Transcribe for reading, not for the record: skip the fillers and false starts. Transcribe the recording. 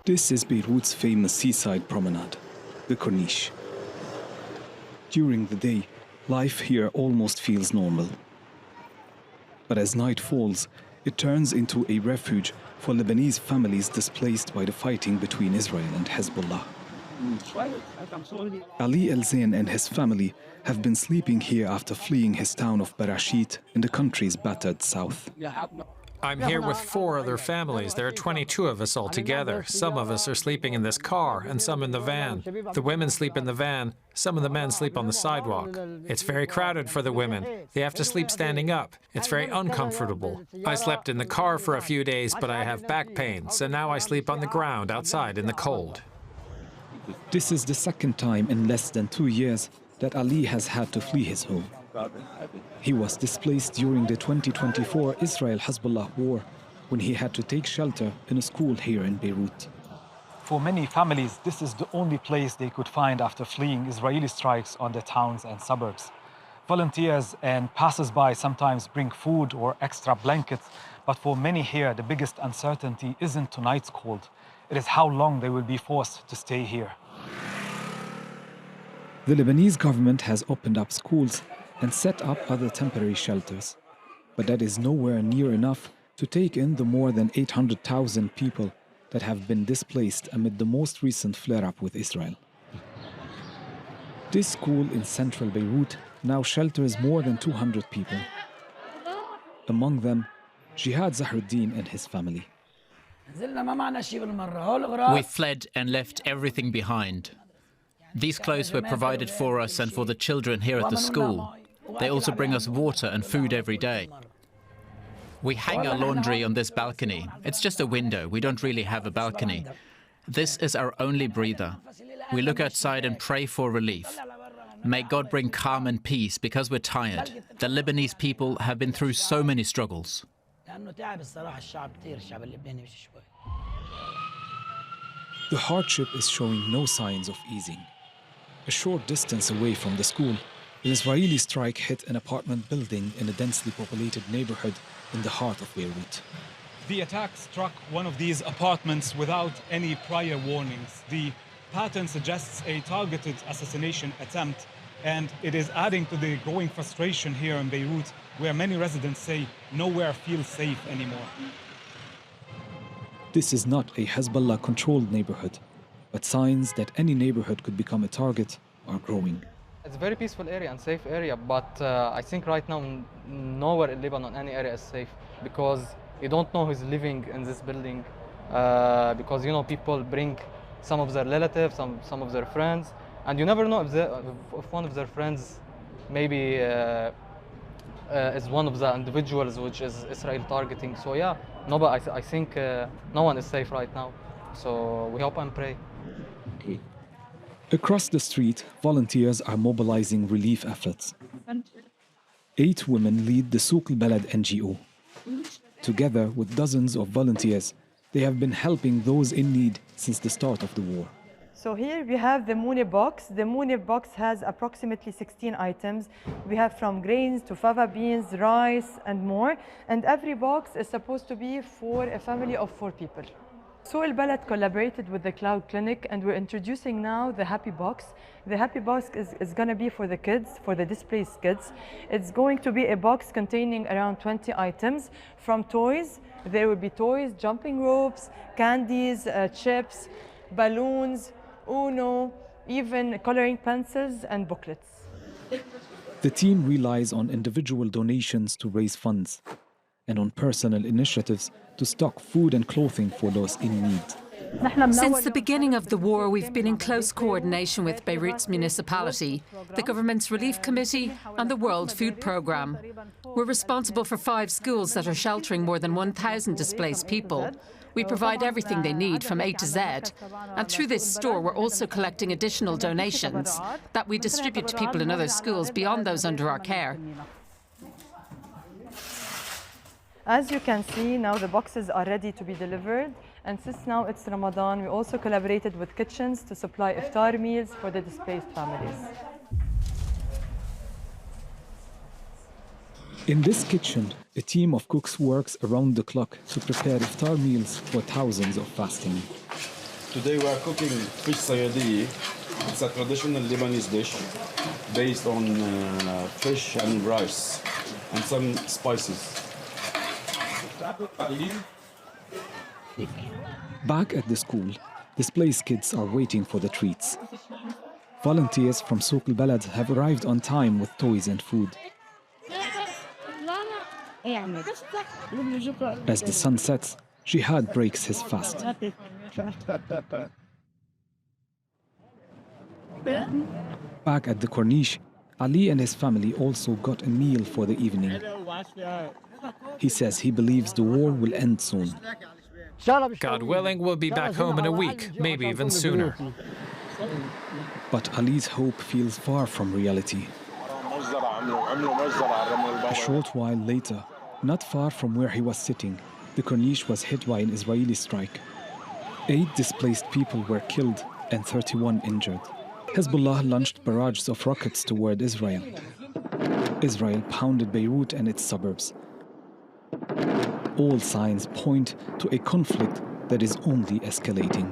This is Beirut's famous seaside promenade, the Corniche. During the day, life here almost feels normal. But as night falls, it turns into a refuge for Lebanese families displaced by the fighting between Israel and Hezbollah. Ali El Zain and his family have been sleeping here after fleeing his town of Barashit in the country's battered south. I'm here with 4 other families. There are 22 of us all together. Some of us are sleeping in this car and some in the van. The women sleep in the van. Some of the men sleep on the sidewalk. It's very crowded for the women. They have to sleep standing up. It's very uncomfortable. I slept in the car for a few days, but I have back pain, so now I sleep on the ground outside in the cold. This is the second time in less than 2 years that Ali has had to flee his home. He was displaced during the 2024 Israel-Hezbollah war when he had to take shelter in a school here in Beirut. For many families, this is the only place they could find after fleeing Israeli strikes on their towns and suburbs. Volunteers and passers-by sometimes bring food or extra blankets, but for many here, the biggest uncertainty isn't tonight's cold. It is how long they will be forced to stay here. The Lebanese government has opened up schools and set up other temporary shelters. But that is nowhere near enough to take in the more than 800,000 people that have been displaced amid the most recent flare-up with Israel. This school in central Beirut now shelters more than 200 people. Among them, Jihad Zahruddin and his family. We fled and left everything behind. These clothes were provided for us and for the children here at the school. They also bring us water and food every day. We hang our laundry on this balcony. It's just a window. We don't really have a balcony. This is our only breather. We look outside and pray for relief. May God bring calm and peace because we're tired. The Lebanese people have been through so many struggles. The hardship is showing no signs of easing. A short distance away from the school, an Israeli strike hit an apartment building in a densely populated neighborhood in the heart of Beirut. The attack struck one of these apartments without any prior warnings. The pattern suggests a targeted assassination attempt, and it is adding to the growing frustration here in Beirut, where many residents say nowhere feels safe anymore. This is not a Hezbollah-controlled neighborhood, but signs that any neighborhood could become a target are growing. It's a very peaceful area and safe area, but I think right now nowhere in Lebanon any area is safe because you don't know who's living in this building because, you know, people bring some of their relatives, some of their friends, and you never know if one of their friends maybe is one of the individuals which is Israel targeting. So yeah, no, but I think no one is safe right now. So we hope and pray. Across the street, volunteers are mobilizing relief efforts. 8 women lead the Souq al-Balad NGO. Together with dozens of volunteers, they have been helping those in need since the start of the war. So here we have the Mouni box. The Mouni box has approximately 16 items. We have from grains to fava beans, rice, and more. And every box is supposed to be for a family of 4 people. Souq al-Balad collaborated with the Cloud Clinic, and we're introducing now the Happy Box. The Happy Box is going to be for the kids, for the displaced kids. It's going to be a box containing around 20 items from toys. There will be toys, jumping ropes, candies, chips, balloons, Uno, even coloring pencils and booklets. The team relies on individual donations to raise funds and on personal initiatives to stock food and clothing for those in need. Since the beginning of the war, we've been in close coordination with Beirut's municipality, the government's relief committee and the World Food Programme. We're responsible for 5 schools that are sheltering more than 1,000 displaced people. We provide everything they need from A to Z. And through this store, we're also collecting additional donations that we distribute to people in other schools beyond those under our care. As you can see, now the boxes are ready to be delivered. And since now it's Ramadan, we also collaborated with kitchens to supply iftar meals for the displaced families. In this kitchen, a team of cooks works around the clock to prepare iftar meals for thousands of fasting. Today we are cooking fish sayadi. It's a traditional Lebanese dish based on fish and rice and some spices. Back at the school, displaced kids are waiting for the treats. Volunteers from Souq al-Balad have arrived on time with toys and food. As the sun sets, Jihad breaks his fast. Back at the Corniche, Ali and his family also got a meal for the evening. He says he believes the war will end soon. God willing, we'll be back home in a week, maybe even sooner. But Ali's hope feels far from reality. A short while later, not far from where he was sitting, the Corniche was hit by an Israeli strike. 8 displaced people were killed and 31 injured. Hezbollah launched barrages of rockets toward Israel. Israel pounded Beirut and its suburbs. All signs point to a conflict that is only escalating.